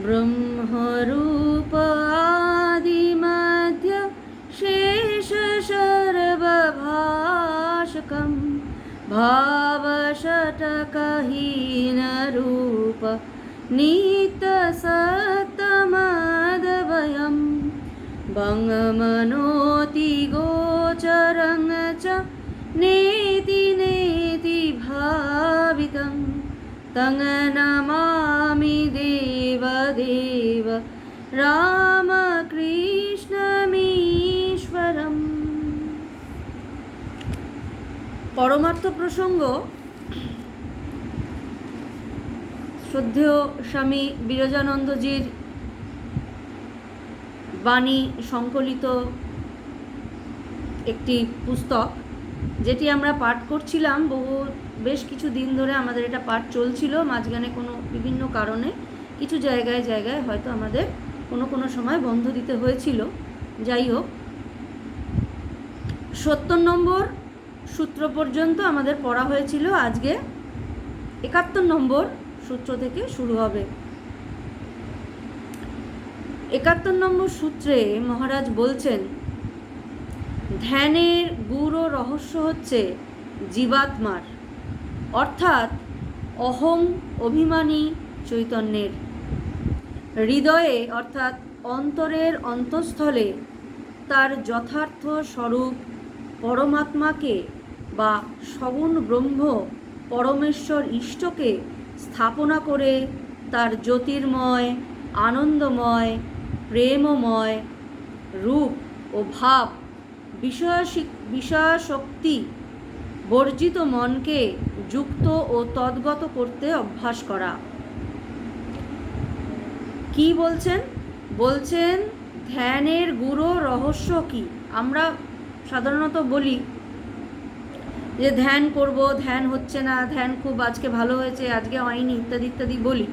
ब्रह्मरूप आदिमध्य शेषशर्वभाषकं भावषटकहीनरूप नित्यसत्तमदभयं भङ्गमनोतिगोचरं च नेति नेति भावितं तं नमामि देवदेव রামকৃষ্ণমীশ্বরম। পরমার্থ প্রসঙ্গ শ্রদ্ধেয় স্বামী বিরজানন্দজির বাণী সংকলিত একটি পুস্তক, যেটি আমরা পাঠ করছিলাম বেশ কিছু দিন ধরে। আমাদের এটা পাঠ চলছিল, মাঝখানে কোনো বিভিন্ন কারণে কিছু জায়গায় হয়তো আমাদের কোনো সময় বন্ধ দিতে হয়েছিল। যাই হোক, 70 নম্বর সূত্র পর্যন্ত আমাদের পড়া হয়েছিল। আজকে 71 নম্বর সূত্র থেকে শুরু হবে। 71 নম্বর সূত্রে মহারাজ বলছেন, ধ্যানের গূঢ় রহস্য হচ্ছে জীবাত্মার, অর্থাৎ অহং অভিমানী চৈতন্যের হৃদয়ে অর্থাৎ অন্তরের অন্তঃস্থলে তার যথার্থ স্বরূপ পরমাত্মাকে বা সগুণ ব্রহ্ম পরমেশ্বর ইষ্টকে স্থাপনা করে তার জ্যোতির্ময়, আনন্দময়, প্রেমময় রূপ ও ভাব বিষয়াসক্তি বর্জিত মনকে যুক্ত ও তদ্গত করতে অভ্যাস করা। কি বলছেন? বলছেন ধ্যানের গূঢ় রহস্য কি? আমরা সাধারণত বলি যে ধ্যান করব, ধ্যান হচ্ছে না, ধ্যান খুব আজকে ভালো হয়েছে, আজকে হয়নি, ইত্যাদি ইত্যাদি বলি।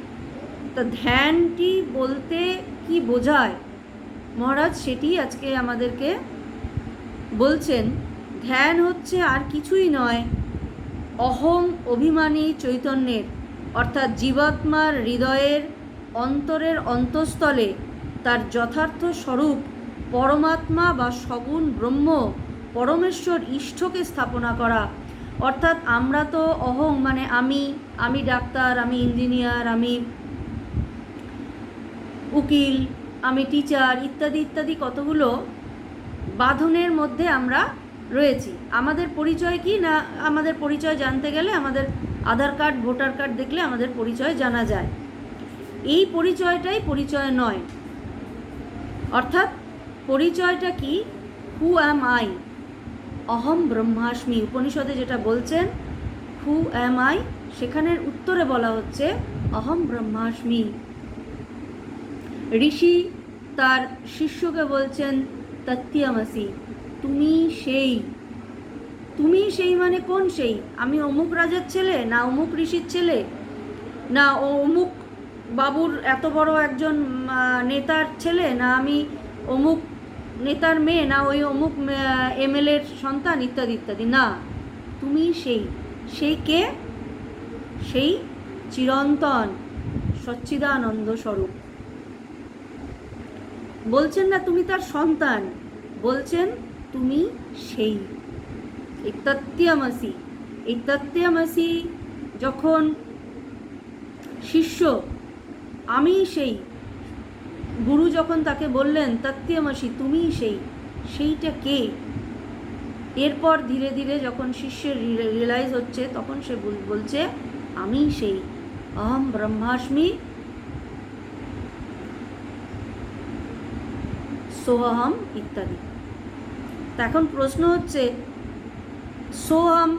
তা ধ্যানটি বলতে কি বোঝায় মহারাজ সেটি আজকে আমাদেরকে বলছেন। ধ্যান হচ্ছে আর কিছুই নয়, অহং অভিমানী চৈতন্যের অর্থাৎ জীবাত্মার হৃদয়ের অন্তরের অন্তঃস্থলে তার যথার্থ স্বরূপ পরমাত্মা বা সগুণ ব্রহ্ম পরমেশ্বর ইষ্টকে স্থাপনা করা। অর্থাৎ আমরা তো অহং মানে আমি ডাক্তার, আমি ইঞ্জিনিয়ার, আমি উকিল, আমি টিচার, ইত্যাদি ইত্যাদি কতগুলো বাঁধনের মধ্যে আমরা রয়েছি। আমাদের পরিচয় কি না? আমাদের পরিচয় জানতে গেলে আমাদের আধার কার্ড, ভোটার কার্ড দেখলে আমাদের পরিচয় জানা যায়। এই পরিচয়টাই পরিচয় নয়। অর্থাৎ পরিচয়টা কি? হু অ্যাম আই, অহম ব্রহ্মাস্মি। উপনিষদে যেটা বলছেন হু অ্যাম আই, সেখানের উত্তরে বলা হচ্ছে অহম ব্রহ্মাস্মি। ঋষি তার শিষ্যকে বলছেন তত্ত্বমসি, তুমি সেই। তুমি সেই মানে কোন সেই? আমি অমুক রাজার ছেলে, না অমুক ঋষির ছেলে, না অমুক বাবুর এত বড় একজন নেতার ছেলে, না আমি অমুক নেতার মেয়ে, না ওই অমুক এমএলএর সন্তান, ইত্যাদি ইত্যাদি। না, তুমি সেই। সেই কে? সেই চিরন্তন সচ্চিদানন্দ স্বরূপ। বলছেন না তুমি তার সন্তান, বলছেন তুমি সেই। এই তত্ত্বমসি, এই তত্ত্বমসি যখন শিষ্য আমি সেই, গুরু যখন তাকে বললেন তত্ত্বমসি তুমি সেই, সেইটা কে? এরপর ধীরে ধীরে যখন শিষ্যের রিয়েলাইজ হচ্ছে, তখন সে বলছে আমি সেই, অহম ব্রহ্মাস্মি সোহম ইত্যাদি। তা এখন প্রশ্ন হচ্ছে সোহম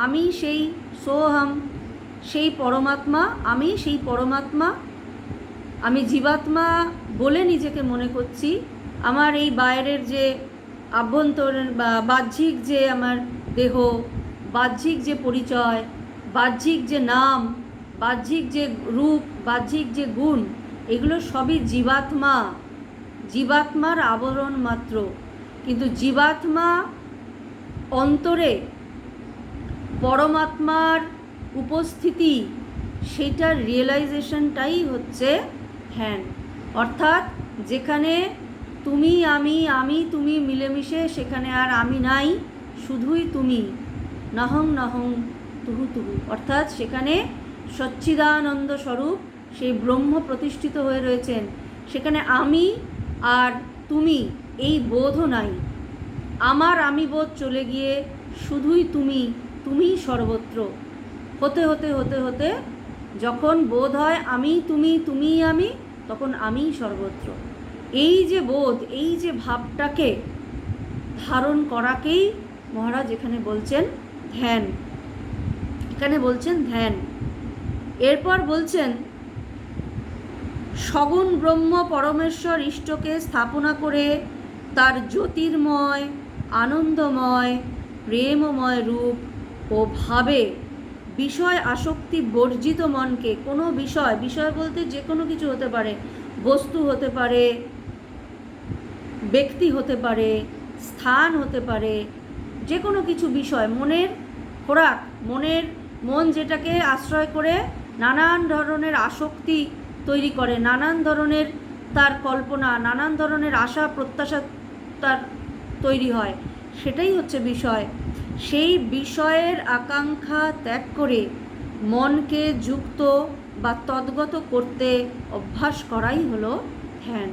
আমি সেই, সোহম সেই পরমাত্মা, আমি সেই পরমাত্মা। আমি জীবাত্মা বলে নিজেকে মনে করছি। আমার এই বাইরের যে আভ্যন্তরীণ বা বাহ্যিক যে আমার দেহ, বাহ্যিক যে পরিচয়, বাহ্যিক যে নাম, বাহ্যিক যে রূপ, বাহ্যিক যে গুণ, এগুলো সবই জীবাত্মা, জীবাত্মার আবরণ মাত্র। কিন্তু জীবাত্মা অন্তরে পরমাত্মার উপস্থিতি, সেটার রিয়েলাইজেশনটাই হচ্ছে ধ্যান। অর্থাৎ যেখানে তুমি আমি আমি তুমি মিলেমিশে, সেখানে আর আমি নাই, শুধুই তুমি, নহং নহং তুহু তুহু, অর্থাৎ সেখানে সচ্চিদানন্দ স্বরূপ সেই ব্রহ্ম প্রতিষ্ঠিত হয়ে রয়েছেন। সেখানে আমি আর তুমি এই বোধও নাই, আমার আমি বোধ চলে গিয়ে শুধুই তুমি, তুমিই সর্বত্র। হতে হতে হতে হতে যখন বোধ হয় আমি তুমি, তুমিই আমি, তখন আমিই সর্বত্র। এই যে বোধ, এই যে ভাবটাকে ধারণ করাকেই মহারাজ এখানে বলছেন ধ্যান। এখানে বলছেন ধ্যান। এরপর বলছেন সগুণ ব্রহ্ম পরমেশ্বর ইষ্টকে স্থাপনা করে তার জ্যোতির্ময়, আনন্দময়, প্রেমময় রূপ ও ভাবে বিষয় আসক্তি বর্জিত মনকে, কোনো বিষয়, বিষয় বলতে যে কোনো কিছু হতে পারে, বস্তু হতে পারে, ব্যক্তি হতে পারে, স্থান হতে পারে, যে কোনো কিছু বিষয়, মনের খোরাক, মন যেটাকে আশ্রয় করে নানান ধরনের আসক্তি তৈরি করে, নানান ধরনের তার কল্পনা, নানান ধরনের আশা প্রত্যাশা তার তৈরি হয়, সেটাই হচ্ছে বিষয়। সেই বিষয়ের আকাঙ্ক্ষা ত্যাগ করে মনকে যুক্ত বা তদ্গত করতে অভ্যাস করাই হলো ধ্যান।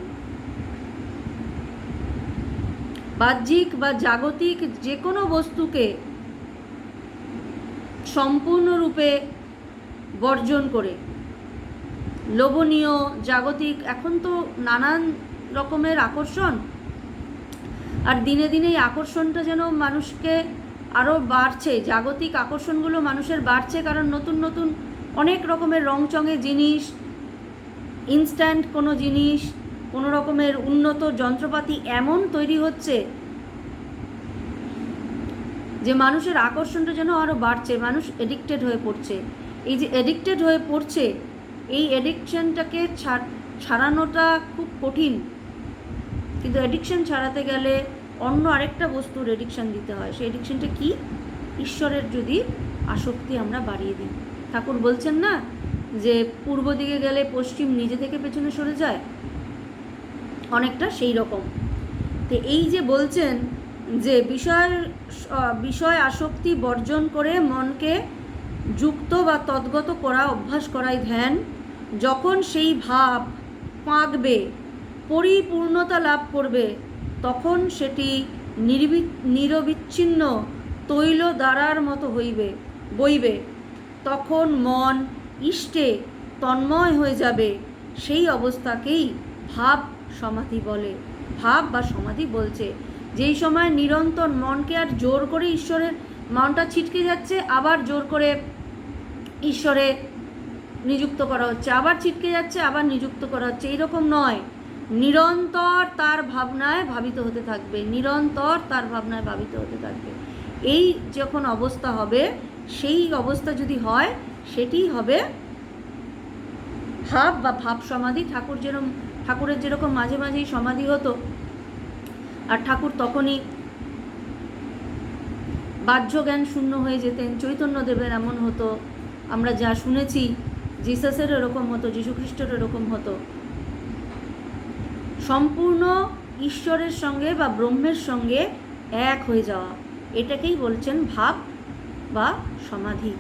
বাহ্যিক বা জাগতিক যে কোনো বস্তুকে সম্পূর্ণরূপে বর্জন করে, লোভনীয় জাগতিক, এখন তো নানান রকমের আকর্ষণ, আর দিনে দিনে এই আকর্ষণটা যেন মানুষকে আরও বাড়ছে, জাগতিক আকর্ষণগুলো মানুষের বাড়ছে, কারণ নতুন নতুন অনেক রকমের রংচঙে জিনিস, ইনস্ট্যান্ট কোনো জিনিস, কোনো রকমের উন্নত যন্ত্রপাতি এমন তৈরি হচ্ছে যে মানুষের আকর্ষণটা যেন আরও বাড়ছে, মানুষ এডিক্টেড হয়ে পড়ছে। এই যে এডিক্টেড হয়ে পড়ছে, এই এডিকশনটাকে ছাড়ানোটা খুব কঠিন, কিন্তু এডিকশন ছাড়াতে গেলে অন্য আরেকটা বস্তুর এডিকশন দিতে হয়। সেই এডিকশনটা কি? ঈশ্বরের যদি আসক্তি আমরা বাড়িয়ে দিই। ঠাকুর বলছেন না যে পূর্ব দিকে গেলে পশ্চিম নিজে থেকে পেছনে সরে যায়, অনেকটা সেই রকম। তো এই যে বলছেন যে বিষয় আসক্তি বর্জন করে মনকে যুক্ত বা তদ্গত করা, অভ্যাস করাই ধ্যান। যখন সেই ভাব পাকবে, পরিপূর্ণতা লাভ করবে, তখন সেটি নিরবিচ্ছিন্ন তৈল দ্বারার মতো বইবে। তখন মন ইষ্টে তন্ময় হয়ে যাবে। সেই অবস্থাকেই ভাব সমাধি বলে। ভাব বা সমাধি বলছে যেই সময় নিরন্তর মনকে আর জোর করে ঈশ্বরের, মনটা ছিটকে যাচ্ছে, আবার জোর করে ঈশ্বরে নিযুক্ত করা হচ্ছে, আবার ছিটকে যাচ্ছে, আবার নিযুক্ত করা হচ্ছে, এইরকম নয়। নিরন্তর তার ভাবনায় ভাবিত হতে থাকবে, নিরন্তর তার ভাবনায় ভাবিত হতে থাকবে। এই যখন অবস্থা হবে, সেই অবস্থা যদি হয়, সেটি হবে ভাব বা ভাব সমাধি। ঠাকুরের যেরকম মাঝে মাঝেই সমাধি হতো, আর ঠাকুর তখনই বাহ্য জ্ঞান শূন্য হয়ে যেতেন। চৈতন্যদেবের এমন হতো, আমরা যা শুনেছি, জিসাসের এরকম হতো, যীশুখ্রিস্টের এরকম হতো। সম্পূর্ণ ঈশ্বরের সঙ্গে বা ব্রহ্মের সঙ্গে এক হয়ে যাওয়া, এটাকেই বলছেন ভাব বা সমাধি।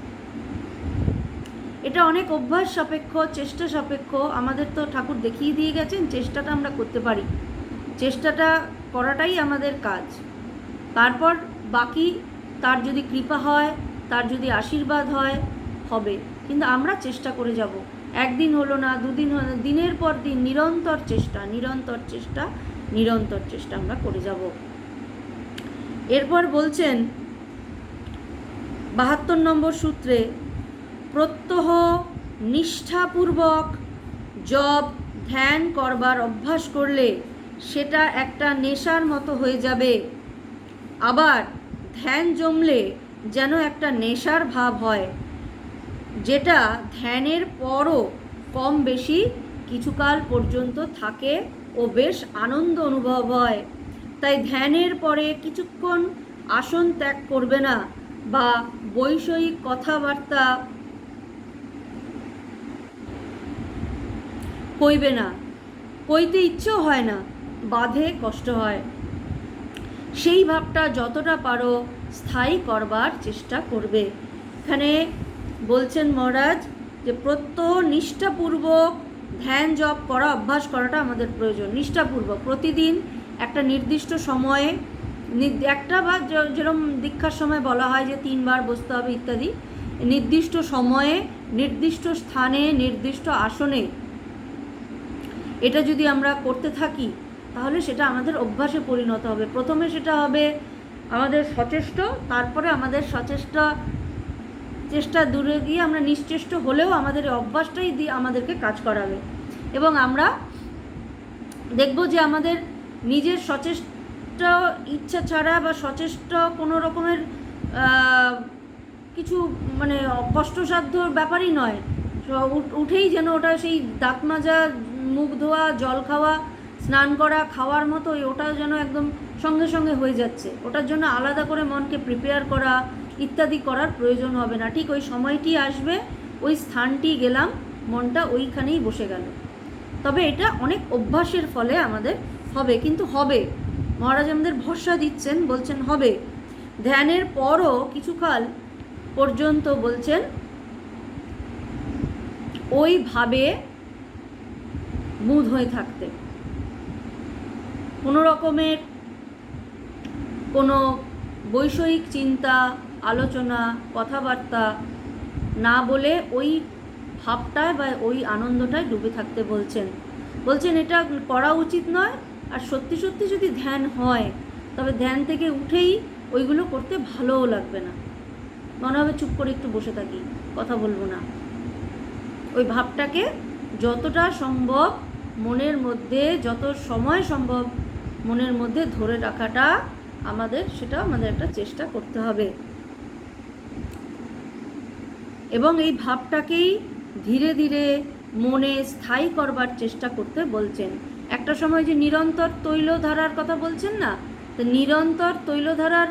এটা অনেক অভ্যাস সাপেক্ষ, চেষ্টা সাপেক্ষ। আমাদের তো ঠাকুর দেখিয়ে দিয়ে গেছেন, চেষ্টাটা আমরা করতে পারি, চেষ্টাটা করাটাই আমাদের কাজ। তারপর বাকি তার যদি কৃপা হয়, তার যদি আশীর্বাদ হয়, হবে। কিন্তু আমরা চেষ্টা করে যাব, একদিন হলো না, দুদিন হলো, দিনের পর দিন নিরন্তর চেষ্টা, নিরন্তর চেষ্টা, নিরন্তর চেষ্টা আমরা করে যাব। এরপর বলছেন 72 নম্বর সূত্রে, প্রত্যহ নিষ্ঠাপূর্বক জপ ধ্যান করবার অভ্যাস করলে সেটা একটা নেশার মতো হয়ে যাবে। আবার ধ্যান জমলে যেন একটা নেশার ভাব হয়, যেটা ধ্যানের পরও কম বেশি কিছুকাল পর্যন্ত থাকে ও বেশ আনন্দ অনুভব হয়। তাই ধ্যানের পরে কিছুক্ষণ আসন ত্যাগ করবে না বা বৈষয়িক কথাবার্তা কইবে না। কইতে ইচ্ছেও হয় না, বাধে, কষ্ট হয়। সেই ভাবটা যতটা পারো স্থায়ী করবার চেষ্টা করবে। এখানে বলছেন মহারাজ যে প্রত্যহ নিষ্ঠাপূর্বক ধ্যান জপ করা, অভ্যাস করাটা আমাদের প্রয়োজন। নিষ্ঠাপূর্বক প্রতিদিন একটা নির্দিষ্ট সময়ে, একটা বা যেরকম দীক্ষার সময় বলা হয় যে 3 বার বসতে হবে ইত্যাদি, নির্দিষ্ট সময়ে, নির্দিষ্ট স্থানে, নির্দিষ্ট আসনে এটা যদি আমরা করতে থাকি তাহলে সেটা আমাদের অভ্যাসে পরিণত হবে। প্রথমে সেটা হবে আমাদের সচেষ্ট, তারপরে আমাদের চেষ্টা দূরে গিয়ে আমরা নিশ্চেষ্ট হলেও আমাদের অভ্যাসটাই দিয়ে আমাদেরকে কাজ করাবে। এবং আমরা দেখব যে আমাদের নিজের সচেষ্ট ইচ্ছা ছাড়া বা সচেষ্ট কোনো রকমের কিছু মানে কষ্টসাধ্য ব্যাপারই নয়, উঠেই যেন ওটা সেই দাঁত মাজা, মুখ ধোয়া, জল খাওয়া, স্নান করা, খাওয়ার মতো ওটা যেন একদম সঙ্গে সঙ্গে হয়ে যাচ্ছে। ওটার জন্য আলাদা করে মনকে প্রিপেয়ার করা ইত্যাদি করার প্রয়োজন হবে না। ঠিক ওই সময়টি আসবে, ওই স্থানটি গেলাম, মনটা ওইখানেই বসে গেল। তবে এটা অনেক অভ্যাসের ফলে আমাদের হবে, কিন্তু হবে। মহারাজ আমাদের ভরসা দিচ্ছেন, বলছেন হবে। ধ্যানের পরও কিছুকাল পর্যন্ত বলছেন ওইভাবে মুদ হয়ে থাকতে, কোনো রকমের কোনো বৈষয়িক চিন্তা, আলোচনা, কথাবার্তা না বলে ওই ভাবটায় বা ওই আনন্দটায় ডুবে থাকতে বলছেন এটা করা উচিত নয়। আর সত্যি সত্যি যদি ধ্যান হয় তবে ধ্যান থেকে উঠেই ওইগুলো করতে ভালোও লাগবে না, মনে হবে চুপ করে একটু বসে থাকি, কথা বলবো না। ওই ভাবটাকে যতটা সম্ভব মনের মধ্যে, যত সময় সম্ভব মনের মধ্যে ধরে রাখাটা সেটা আমাদের একটা চেষ্টা করতে হবে। এবং এই ভাবটাকেই ধীরে ধীরে মনে স্থায়ী করবার চেষ্টা করতে বলছেন। একটা সময় যে নিরন্তর তৈলধারার কথা বলছেন না, তো নিরন্তর তৈলধারার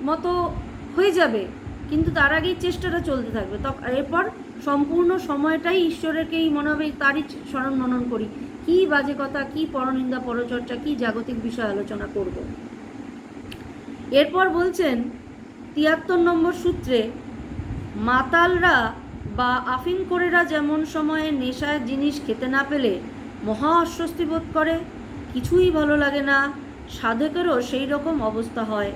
মতো হয়ে যাবে, কিন্তু তার আগেই চেষ্টাটা চলতে থাকবে। এরপর সম্পূর্ণ সময়টাই ঈশ্বরেরকেই মনে হবে তারই স্মরণ মনন করি, কী বাজে কথা, কী পরনিন্দা পরচর্চা, কী জাগতিক বিষয় আলোচনা করব। এরপর বলছেন 73 নম্বর সূত্রে, মাতালরা বা আফিংখোরেরা যেমন সময়ে নেশার জিনিস খেতে না পেলে মহা অস্বস্তি বোধ করে, কিছুই ভালো লাগে না, সাধকেরও সেই রকম অবস্থা হয়।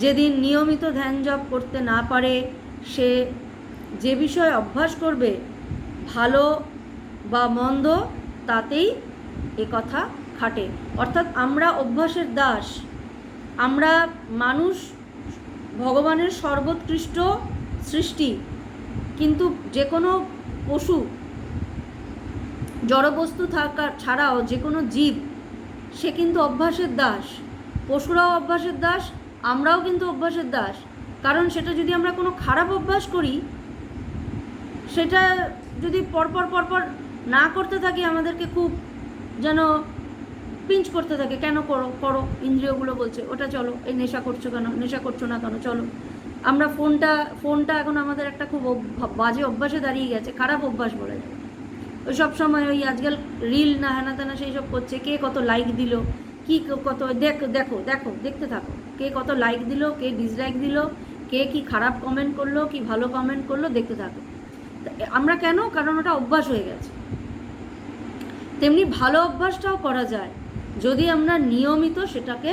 যেদিন নিয়মিত ধ্যান জপ করতে না পারে সে যে বিষয় অভ্যাস করবে, ভালো বা মন্দ, তাতেই কথা খাটে। অর্থাৎ আমরা অভ্যাসের দাস। আমরা মানুষ ভগবানের সর্বোৎকৃষ্ট সৃষ্টি, কিন্তু যে কোনো পশু, জড়বস্তু থাকা ছাড়াও যে কোনো জীব সে কিন্তু অভ্যাসের দাস। পশুরাও অভ্যাসের দাস, আমরাও কিন্তু অভ্যাসের দাস। কারণ সেটা যদি আমরা কোনো খারাপ অভ্যাস করি, সেটা যদি পরপর না করতে থাকি, আমাদেরকে খুব যেন পিঞ্চ করতে থাকে, কেন করো, ইন্দ্রিয়গুলো বলছে ওটা চলো, এই নেশা করছো কেন, নেশা করছো না কেন, চলো। আমরা ফোনটা এখন আমাদের একটা খুব বাজে অভ্যাসে দাঁড়িয়ে গেছে, খারাপ অভ্যাস বলা যায়। ওই সব সময় ওই আজকাল রিল না হেনা তেনা সেই সব করছে, কে কত লাইক দিল, কি কত দেখতে থাকো, কে কত লাইক দিল, কে ডিসলাইক দিল, কে কি খারাপ কমেন্ট করলো, কি ভালো কমেন্ট করলো, দেখতে থাকো। আমরা কেন? কারণ ওটা অভ্যাস হয়ে গেছে। তেমনি ভালো অভ্যাসটাও করা যায় যদি আমরা নিয়মিত সেটাকে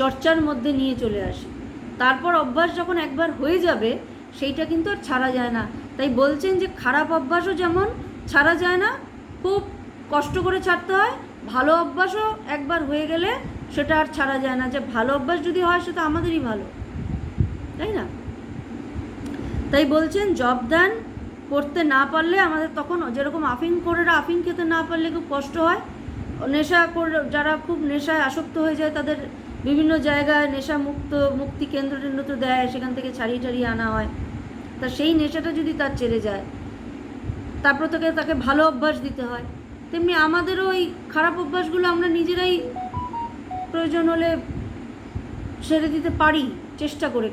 চর্চার মধ্যে নিয়ে চলে আসি। তারপর অভ্যাস যখন একবার হয়ে যাবে সেইটা কিন্তু আর ছাড়া যায় না। তাই বলছেন যে খারাপ অভ্যাসও যেমন ছাড়া যায় না, খুব কষ্ট করে ছাড়তে হয়। ভালো অভ্যাসও একবার হয়ে গেলে সেটা আর ছাড়া যায় না। যে ভালো অভ্যাস যদি হয় সেটা আমাদেরই ভালো, তাই না? তাই বলছেন জব ধ্যান করতে না পারলে আমাদের তখন যেরকম আফিংখোরেরা আফিং খেতে না পারলে খুব কষ্ট হয়, নেশা করে যারা খুব নেশায় আসক্ত হয়ে যায় তাদের বিভিন্ন জায়গায় নেশা মুক্তি কেন্দ্র তো দেয়, সেখান থেকে ছাড়িয়ে আনা হয়। তা সেই নেশাটা যদি তার ছেড়ে যায়, তারপর তাকে ভালো অভ্যাস দিতে হয়। তেমনি আমাদেরও ওই খারাপ অভ্যাসগুলো আমরা নিজেরাই প্রয়োজন হলে ছেড়ে দিতে পারি, চেষ্টা করে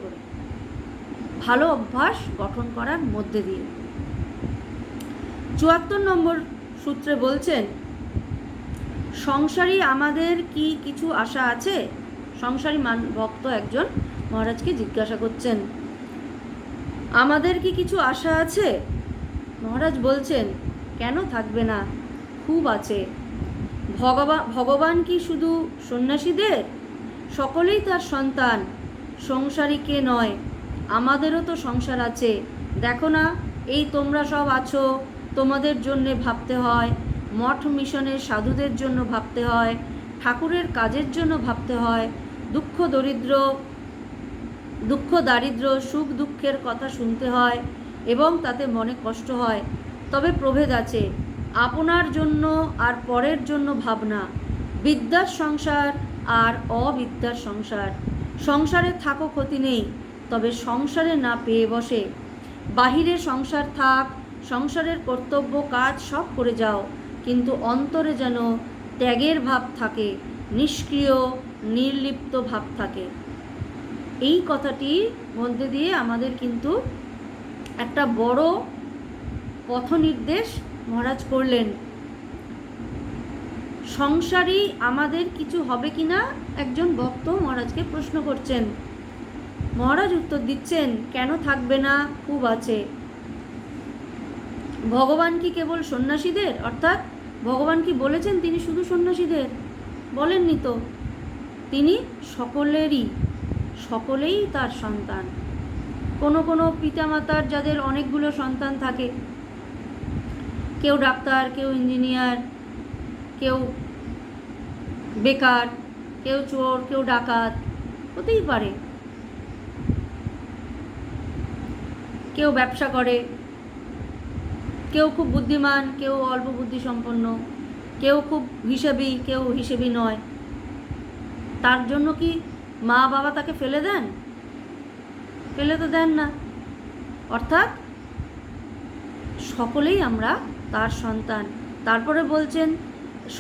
ভালো অভ্যাস গঠন করার মধ্যে দিয়ে। 74 নম্বর সূত্রে বলছেন সংসারী আমাদের কি কিছু আশা আছে? সংসারী ভক্ত একজন মহারাজকে জিজ্ঞাসা করছেন, আমাদের কি কিছু আশা আছে? মহারাজ বলছেন, কেন থাকবে না, খুব আছে। ভগবান কি শুধু সন্ন্যাসীদের? সকলেই তার সন্তান, সংসারীকে নয়। আমাদেরও তো সংসার আছে। দেখো না, এই তোমরা সব আছো, তোমাদের জন্যে ভাবতে হয়, মঠ মিশনের সাধুদের জন্য ভাবতে হয়, ঠাকুরের কাজের জন্য ভাবতে হয়, দুঃখ দারিদ্র সুখ দুঃখের কথা শুনতে হয় এবং তাতে মনে কষ্ট হয়। তবে প্রভেদ আছে, আপনার জন্য আর পরের জন্য ভাবনা। বিদ্যার সংসার আর অবিদ্যার সংসার। সংসারে থাকো ক্ষতি নেই, তবে সংসারে না পেয়ে বসে। বাহিরে সংসার থাক, সংসারের কর্তব্য কাজ সব করে যাও, কিন্তু অন্তরে যেন ত্যাগের ভাব থাকে, নিষ্ক্রিয় নির্লিপ্ত ভাব থাকে। এই কথাটির মধ্যে দিয়ে আমাদের কিন্তু একটা বড় পথ নির্দেশ মহারাজ করলেন। সংসারী আমাদের কিছু হবে কি না একজন ভক্ত মহারাজকে প্রশ্ন করছেন। মহারাজ উত্তর দিচ্ছেন, কেন থাকবে না, খুব আছে। ভগবান কি কেবল সন্ন্যাসীদের? অর্থাৎ ভগবান কি বলেছেন তিনি শুধু সন্ন্যাসীদের? বলেননি তো। তিনি সকলেই তার সন্তান। কোনো পিতামাতার যাদের অনেকগুলো সন্তান থাকে, কেউ ডাক্তার, কেউ ইঞ্জিনিয়ার, কেউ বেকার, কেউ চোর, কেউ ডাকাত, হতেই পারে। কেউ ব্যবসা করে, কেউ খুব বুদ্ধিমান, কেউ অল্প বুদ্ধি সম্পন্ন, কেউ খুব হিসেবি, কেউ হিসেবি নয়। তার জন্য কি মা বাবা তাকে ফেলে দেন? ফেলে তো দেন না। অর্থাৎ সকলেই আমরা তার সন্তান। তারপরে বলছেন,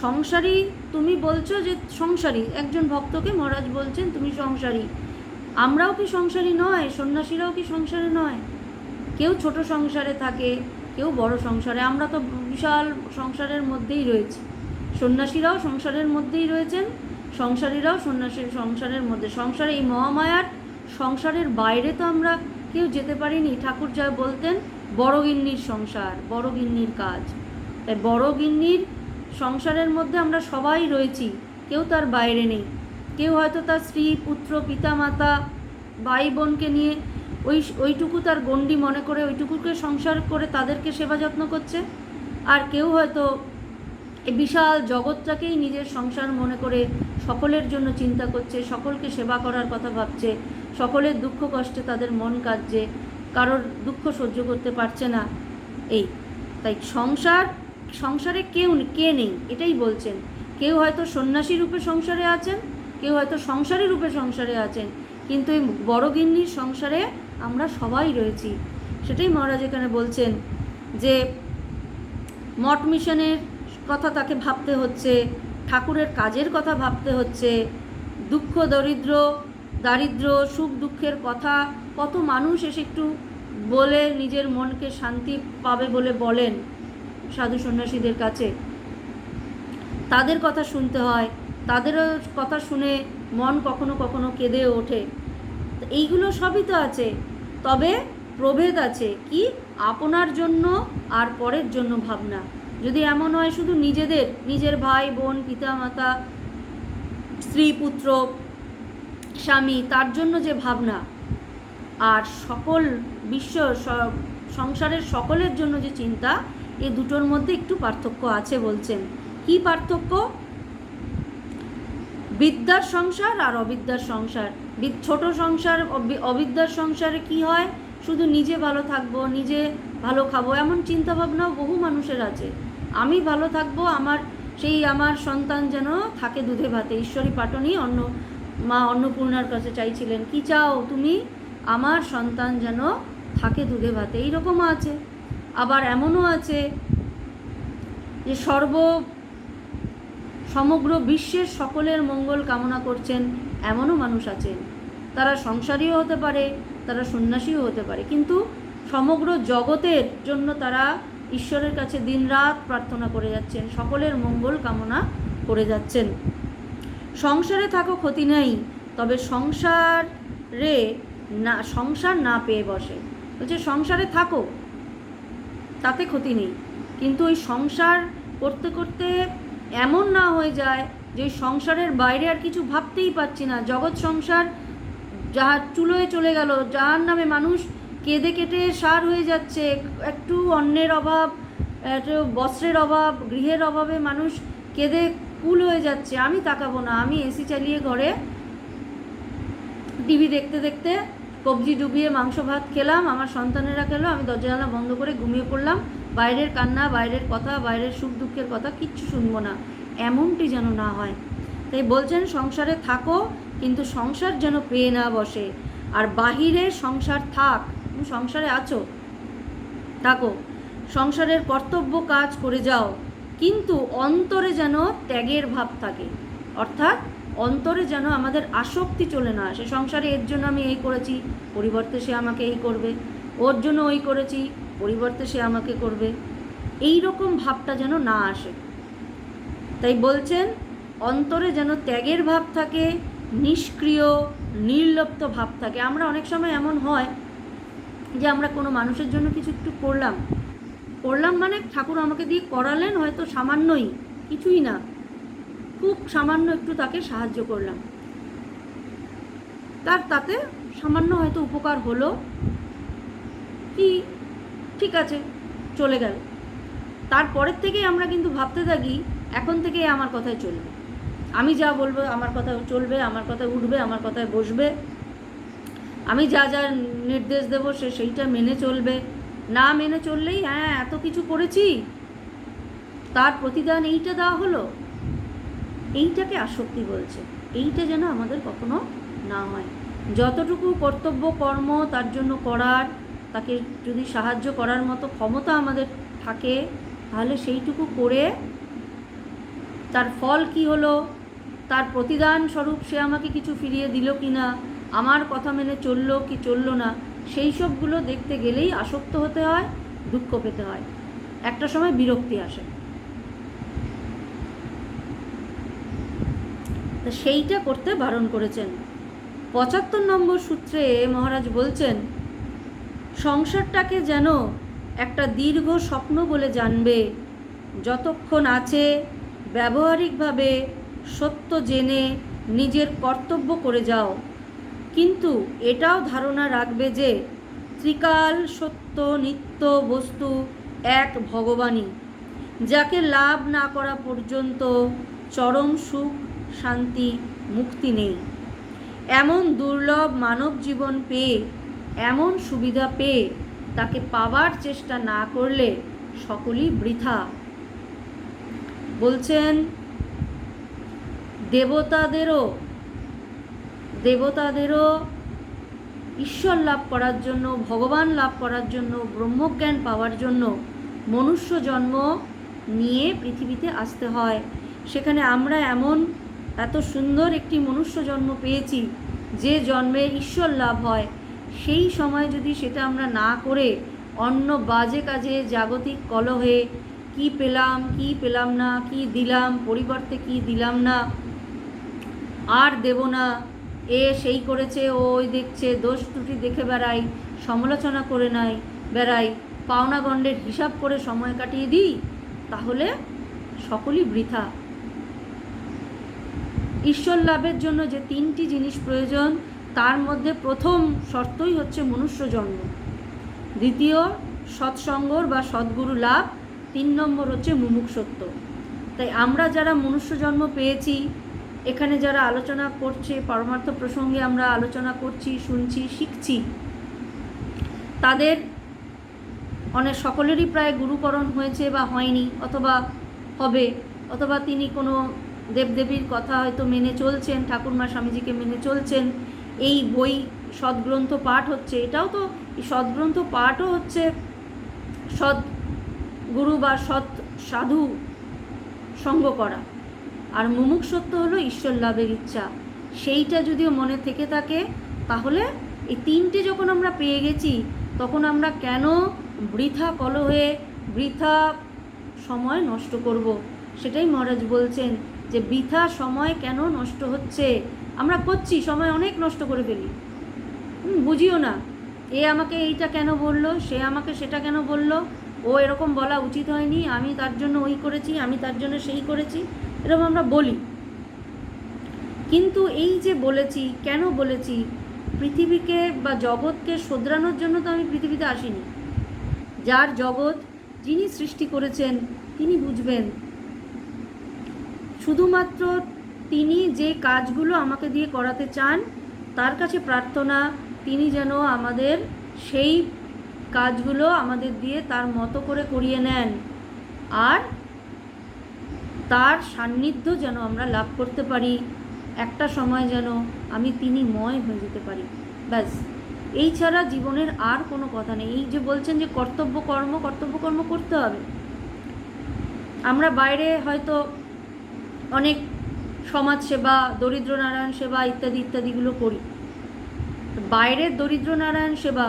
সংসারী তুমি বলছো যে সংসারী, একজন ভক্তকে মহারাজ বলছেন তুমি সংসারী। আমরাও কি সংসারী নয়? সন্ন্যাসীরাও কি সংসারে নয়? কেউ ছোট সংসারে থাকে, কেউ বড় সংসারে। আমরা তো বিশাল সংসারের মধ্যেই রয়েছি। সন্ন্যাসীরাও সংসারের মধ্যেই রয়েছেন, সংসারীরাও সংসারের মধ্যে। সংসারে এই মহামায়ার সংসারের বাইরে তো আমরা কেউ যেতে পারিনি। ঠাকুর যা বলতেন, বড় গিন্নির সংসার, বড় গিন্নির কাজ। তাই বড় গিন্নির সংসারের মধ্যে আমরা সবাই রয়েছি, কেউ তার বাইরে নেই। কেউ হয়তো তার স্ত্রী, পুত্র, পিতা মাতা, ভাই বোনকে নিয়ে ওইটুকু তার গণ্ডি মনে করে ওইটুকুকে সংসার করে তাদেরকে সেবা যত্ন করছে। আর কেউ হয়তো এই বিশাল জগৎটাকেই নিজের সংসার মনে করে সকলের জন্য চিন্তা করছে, সকলকে সেবা করার কথা ভাবছে, সকলের দুঃখ কষ্টে তাদের মন কাঁদছে, কারোর দুঃখ সহ্য করতে পারছে না। এই তাই সংসারে কে নেই এটাই বলছেন। কেউ হয়তো সন্ন্যাসী রূপে সংসারে আছেন, কেউ হয়তো সংসারী রূপে সংসারে আছেন, কিন্তু এই বড় গিন্নির সংসারে আমরা সবাই রয়েছি। সেটাই মহারাজ এখানে বলছেন যে মঠ মিশনের কথা তাকে ভাবতে হচ্ছে, ঠাকুরের কাজের কথা ভাবতে হচ্ছে, দুঃখ দারিদ্র সুখ দুঃখের কথা কত মানুষ এসে একটু বলে নিজের মনকে শান্তি পাবে বলে বলেন সাধু সন্ন্যাসীদের কাছে। তাদের কথা শুনতে হয়, তাদেরও কথা শুনে মন কখনো কখনো কেঁদে ওঠে। এইগুলো সবই তো আছে, তবে প্রভেদ আছে কি, আপনার জন্য আর পরের জন্য ভাবনা। যদি এমন হয় শুধু নিজের ভাই বোন, পিতা মাতা, স্ত্রী, পুত্র, স্বামী, তার জন্য যে ভাবনা, আর সকল সংসারের সকলের জন্য যে চিন্তা, এই দুটোর মধ্যে একটু পার্থক্য আছে বলছেন। কি পার্থক্য? বিদ্যার সংসার আর অবিদ্যার সংসার। ছোট সংসার, অবিদ্যার সংসারে কি হয়, শুধু নিজে ভালো থাকবো, নিজে ভালো খাবো, এমন চিন্তা ভাবনাও বহু মানুষের আছে। আমি ভালো থাকবো, আমার সন্তান যেন থাকে দুধে ভাতে। ঈশ্বরী পাটনি মা অন্নপূর্ণার কাছে চাইছিলেন, কি চাও তুমি? আমার সন্তান যেন থাকে দুধে ভাতে। এইরকমও আছে। আবার এমনও আছে যে সমগ্র বিশ্বের সকলের মঙ্গল কামনা করছেন, এমনও মানুষ আছেন। তারা সংসারীও হতে পারে, তারা সন্ন্যাসীও হতে পারে, কিন্তু সমগ্র জগতের জন্য তারা ঈশ্বরের কাছে দিনরাত প্রার্থনা করে যাচ্ছেন, সকলের মঙ্গল কামনা করে যাচ্ছেন। সংসারে থাকো ক্ষতি নেই, তবে সংসার না পেয়ে বসে। বলছে সংসারে থাকো, তাতে ক্ষতি নেই, কিন্তু ওই সংসার করতে করতে এমন না হয়ে যায় যে ওই সংসারের বাইরে আর কিছু ভাবতেই পারছি না, জগৎ সংসার যাহার চুলোয় চলে গেল, যার নামে মানুষ কেঁদে কেটে সার হয়ে যাচ্ছে। একটু অন্নের অভাব, একটু বস্ত্রের অভাব, গৃহের অভাবে মানুষ কেঁদে কুল হয়ে যাচ্ছে। আমি তাকাবো না, আমি এসি চালিয়ে ঘরে টিভি দেখতে দেখতে কবজি ডুবিয়ে মাংস ভাত খেলাম, আমার সন্তানেরা খেলো, আমি দরজা জানলা বন্ধ করে ঘুমিয়ে পড়লাম। বাইরের কান্না, বাইরের কথা, বাইরের সুখ দুঃখের কথা কিচ্ছু শুনবো না, এমনটি যেন না হয়। তাই বলছেন সংসারে থাকো, কিন্তু সংসার যেন পেয়ে না বসে। আর বাহিরে সংসার থাক, তুমি সংসারে আছো, থাকো, সংসারের কর্তব্য কাজ করে যাও, কিন্তু অন্তরে যেন ত্যাগের ভাব থাকে। অর্থাৎ অন্তরে যেন আমাদের আসক্তি চলে না আসে। সংসারে এর জন্য আমি এই করেছি, পরিবর্তে সে আমাকে এই করবে, ওর জন্য ওই করেছি, পরিবর্তে সে আমাকে করবে, এই রকম ভাবটা যেন না আসে। তাই বলছেন অন্তরে যেন ত্যাগের ভাব থাকে, নিষ্ক্রিয় নির্লিপ্ত ভাব থাকে। আমরা অনেক সময় এমন হয় যে আমরা কোনো মানুষের জন্য কিছু একটু করলাম মানে ঠাকুর আমাকে দিয়ে করালেন, হয়তো সামান্যই, কিছুই না, খুব সামান্য একটু তাকে সাহায্য করলাম, তাতে সামান্য হয়তো উপকার হলো, কি ঠিক আছে, চলে গেল। তারপরের থেকেই আমরা কিন্তু ভাবতে থাকি এখন থেকেই আমার কথায় চলবে, আমি যা বলবো আমার কথায় চলবে, আমার কথায় উঠবে, আমার কথায় বসবে, আমি যা যা নির্দেশ দেব সে সেইটা মেনে চলবে। না মেনে চললেই হ্যাঁ এত কিছু করেছি, তার প্রতিদান এইটা দেওয়া হলো। এইটাকে আসক্তি বলছে। এইটা যেন আমাদের কখনো না হয়। যতটুকু কর্তব্য কর্ম তার জন্য করার, তাকে যদি সাহায্য করার মতো ক্ষমতা আমাদের থাকে, তাহলে সেইটুকু করে তার ফল কি হলো, তার প্রতিদান স্বরূপ সে আমাকে কিছু ফিরিয়ে দিল কি না, আমার কথা মেনে চললো কি চললো না, সেই সবগুলো দেখতে গেলেই আসক্ত হতে হয়, দুঃখ পেতে হয়, একটা সময় বিরক্তি আসে। তা সেইটা করতে বারণ করেছেন। 75 নম্বর সূত্রে মহারাজ বলছেন সংসারটাকে যেন একটা দীর্ঘ স্বপ্ন বলে জানবে, যতক্ষণ আছে ব্যবহারিকভাবে সত্য জেনে নিজের কর্তব্য করে যাও, কিন্তু এটাও ধারণা রাখবে যে ত্রিকাল সত্য নিত্য বস্তু এক ভগবানই, যাকে লাভ না করা পর্যন্ত চরম সুখ শান্তি মুক্তি নেই। এমন দুর্লভ মানব জীবন পেয়ে, এমন সুবিধা পেয়ে তাকে পাবার চেষ্টা না করলে সকলই বৃথা। বলছেন দেবতাদেরও ঈশ্বর লাভ করার জন্য, ভগবান লাভ করার জন্য, ব্রহ্মজ্ঞান পাওয়ার জন্য মনুষ্য জন্ম নিয়ে পৃথিবীতে আসতে হয়। সেখানে আমরা এত সুন্দর একটি মনুষ্য জন্ম পেয়েছি, যে জন্মে ঈশ্বর লাভ হয়, সেই সময় যদি সেটা আমরা না করে অন্য বাজে কাজে, জাগতিক কলহে, কি পেলাম না, কি দিলাম পরিবর্তে কি দিলাম না, আর দেব না, এ সেই করেছে, ও ওই দেখছে, দোষ ত্রুটি দেখে বেড়াই, সমালোচনা করে বেড়াই, পাওনা গণ্ডের হিসাব করে সময় কাটিয়ে দিই, তাহলে সকলই বৃথা। ঈশ্বর লাভের জন্য যে 3টি জিনিস প্রয়োজন, তার মধ্যে প্রথম শর্তই হচ্ছে মনুষ্য জন্ম, দ্বিতীয় সৎসঙ্গর বা সদ্গুরু লাভ, 3 নম্বর হচ্ছে মুমুক্ষুত্ব। তাই আমরা যারা মনুষ্য জন্ম পেয়েছি, এখানে যারা আলোচনা করছে, পরমার্থ প্রসঙ্গে আমরা আলোচনা করছি, শুনছি, শিখছি, তাদের সকলেরই প্রায় গুরুকরণ হয়েছে বা হয়নি, অথবা হবে, অথবা তিনি কোনো দেবদেবীর কথা হয়তো মেনে চলছেন, ঠাকুরমা স্বামীজিকে মেনে চলছেন, এই বই সদ্গ্রন্থ পাঠ হচ্ছে, এটাও তো সদ্গ্রন্থ পাঠও হচ্ছে সৎ গুরু বা সৎ সাধু সঙ্গ করা। আর মুমুক্ষুত্ব হলো ঈশ্বর লাভের ইচ্ছা, সেইটা যদিও মনে থেকে থাকে, তাহলে এই 3টে যখন আমরা পেয়ে গেছি, তখন আমরা কেন বৃথা কলহে, বৃথা সময় নষ্ট করব? সেটাই মহারাজ বলছেন যে বৃথা সময় কেন নষ্ট হচ্ছে। আমরা করছি, সময় অনেক নষ্ট করে ফেলি, বুঝিও না। এ আমাকে এইটা কেন বললো, সে আমাকে সেটা কেন বললো, ও এরকম বলা উচিত হয়নি, আমি তার জন্য ওই করেছি, আমি তার জন্য সেই করেছি, এরকম আমরা বলি। কিন্তু এই যে বলেছি, কেন বলেছি, পৃথিবীকে বা জগৎকে শোধরানোর জন্য তো আমি পৃথিবীতে আসিনি। যার জগৎ, যিনি সৃষ্টি করেছেন তিনি বুঝবেন। শুধুমাত্র তিনি যে কাজগুলো আমাকে দিয়ে করাতে চান, তার কাছে প্রার্থনা তিনি যেন আমাদের সেই কাজগুলো আমাদের দিয়ে তার মতো করে করিয়ে নেন, আর তার সান্নিধ্য যেন আমরা লাভ করতে পারি। একটা সময় যেন আমি তিনি ময় হয়ে যেতে পারি, ব্যাস। এই ছাড়া জীবনের আর কোনো কথা নেই। এই যে বলছেন যে কর্তব্য কর্ম করতে হবে। আমরা বাইরে হয়তো অনেক সমাজ সেবা, দরিদ্র নারায়ণ সেবা ইত্যাদি ইত্যাদিগুলো করি। বাইরের দরিদ্র নারায়ণ সেবা,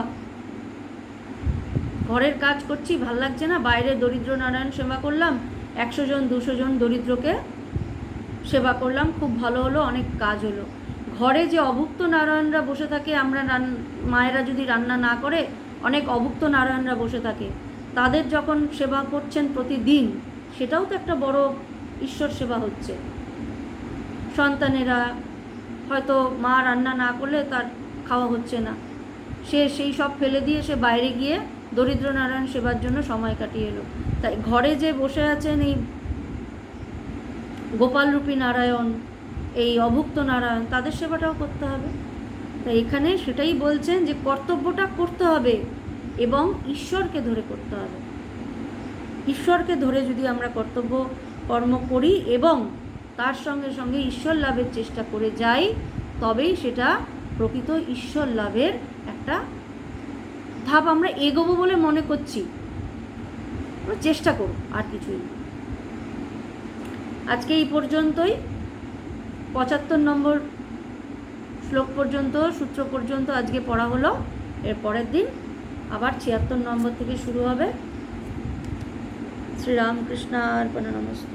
ঘরের কাজ করছি ভাল লাগছে না, বাইরে দরিদ্র নারায়ণ সেবা করলাম, 100 জন 200 জন দরিদ্রকে সেবা করলাম, খুব ভালো হলো, অনেক কাজ হলো। ঘরে যে অভুক্ত নারায়ণরা বসে থাকে, আমরা মায়েরা যদি রান্না না করে, অনেক অভুক্ত নারায়ণরা বসে থাকে, তাদের যখন সেবা করছেন প্রতিদিন, সেটাও তো একটা বড় ঈশ্বর সেবা হচ্ছে। সন্তানেরা হয়তো মা রান্না না করলে তার খাওয়া হচ্ছে না, সে সেই সব ফেলে দিয়ে সে বাইরে গিয়ে দরিদ্র নারায়ণ সেবার জন্য সময় কাটিয়ে এলো। তাই ঘরে যে বসে আছেন এই গোপালরূপী নারায়ণ, এই অভুক্ত নারায়ণ, তাদের সেবাটাও করতে হবে। তাই এখানে সেটাই বলছেন যে কর্তব্যটা করতে হবে এবং ঈশ্বরকে ধরে করতে হবে। ঈশ্বরকে ধরে যদি আমরা কর্তব্য কর্ম করি এবং তার সঙ্গে সঙ্গে ঈশ্বর লাভের চেষ্টা করে যাই, তবেই সেটা প্রকৃত ঈশ্বর লাভের একটা ধাপ আমরা এগোবো বলে মনে করছি। চেষ্টা করব, আর কিছুই না। আজকে এই পর্যন্তই। 75 নম্বর শ্লোক পর্যন্ত, সূত্র পর্যন্ত আজকে পড়া হলো। এর পরের দিন আবার 76 নম্বর থেকে শুরু হবে। শ্রীরামকৃষ্ণার্পণ নমস্তে।